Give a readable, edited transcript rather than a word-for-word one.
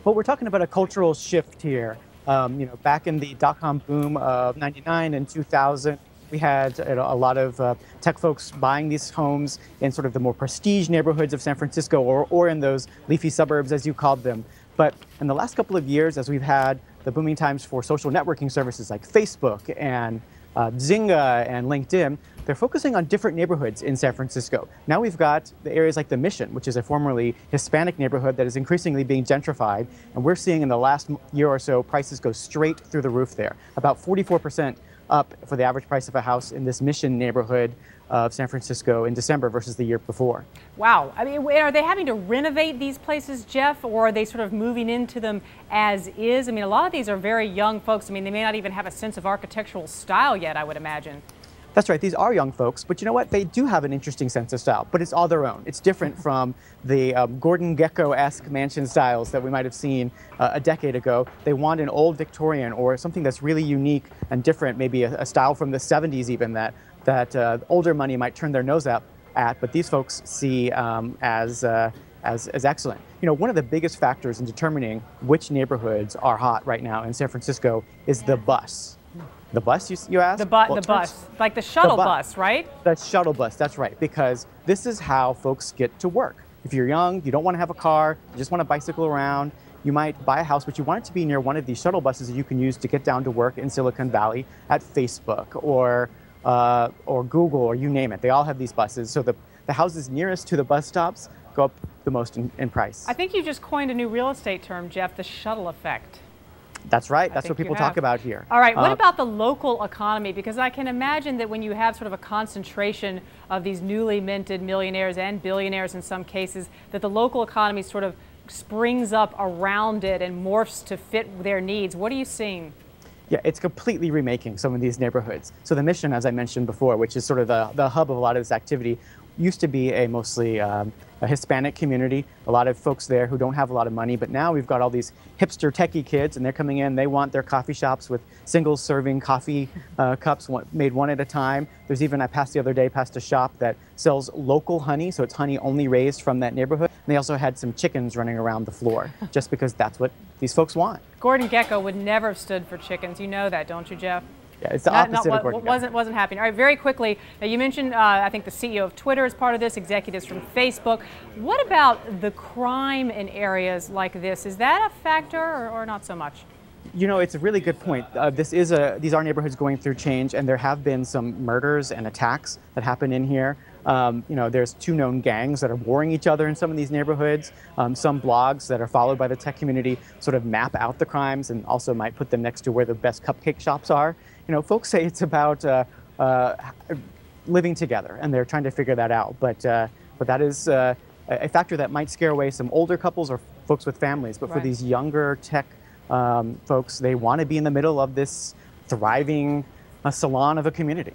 But we're talking about a cultural shift here. Back in the dot-com boom of '99 and 2000, we had a lot of tech folks buying these homes in sort of the more prestige neighborhoods of San Francisco, or in those leafy suburbs, as you called them. But in the last couple of years, as we've had the booming times for social networking services like Facebook and Zynga and LinkedIn, they're focusing on different neighborhoods in San Francisco. Now we've got the areas like the Mission, which is a formerly Hispanic neighborhood that is increasingly being gentrified. And we're seeing in the last year or so, prices go straight through the roof there. About 44% up for the average price of a house in this Mission neighborhood of San Francisco in December versus the year before. Wow. I mean, are they having to renovate these places, Jeff, or are they sort of moving into them as is? I mean, a lot of these are very young folks. I mean, they may not even have a sense of architectural style yet, I would imagine. That's right, these are young folks, but you know what? They do have an interesting sense of style, but it's all their own. It's different from the Gordon Gekko-esque mansion styles that we might have seen a decade ago. They want an old Victorian or something that's really unique and different, maybe a style from the 70s even that older money might turn their nose up at, but these folks see as excellent. You know, one of the biggest factors in determining which neighborhoods are hot right now in San Francisco is the bus. The bus, you ask? The bus, like the shuttle bus, right? The shuttle bus, that's right, because this is how folks get to work. If you're young, you don't want to have a car, you just want to bicycle around, you might buy a house, but you want it to be near one of these shuttle buses that you can use to get down to work in Silicon Valley at Facebook or Google, or you name it. They all have these buses, so the houses nearest to the bus stops go up the most in price. I think you just coined a new real estate term, Jeff, the shuttle effect. That's right. That's what people talk about here. All right. What about the local economy? Because I can imagine that when you have sort of a concentration of these newly minted millionaires and billionaires in some cases, that the local economy sort of springs up around it and morphs to fit their needs. What are you seeing? Yeah, it's completely remaking some of these neighborhoods. So the Mission, as I mentioned before, which is sort of the hub of a lot of this activity, used to be a mostly a Hispanic community, a lot of folks there who don't have a lot of money, but now we've got all these hipster techie kids and they're coming in, they want their coffee shops with single serving coffee cups made one at a time. There's even, I passed the other day past a shop that sells local honey, so it's honey only raised from that neighborhood. And they also had some chickens running around the floor, just because that's what these folks want. Gordon Gekko would never have stood for chickens. You know that, don't you, Jeff? Yeah, it's the opposite of Gordon Gekko. Wasn't happening. All right, very quickly, you mentioned, I think the CEO of Twitter is part of this, executives from Facebook. What about the crime in areas like this? Is that a factor or not so much? You know, it's a really good point. These are neighborhoods going through change, and there have been some murders and attacks that happen in here. There's two known gangs that are warring each other in some of these neighborhoods. Some blogs that are followed by the tech community sort of map out the crimes and also might put them next to where the best cupcake shops are. You know, folks say it's about living together, and they're trying to figure that out. But that is a factor that might scare away some older couples or folks with families. But for these younger tech folks, they want to be in the middle of this thriving salon of a community.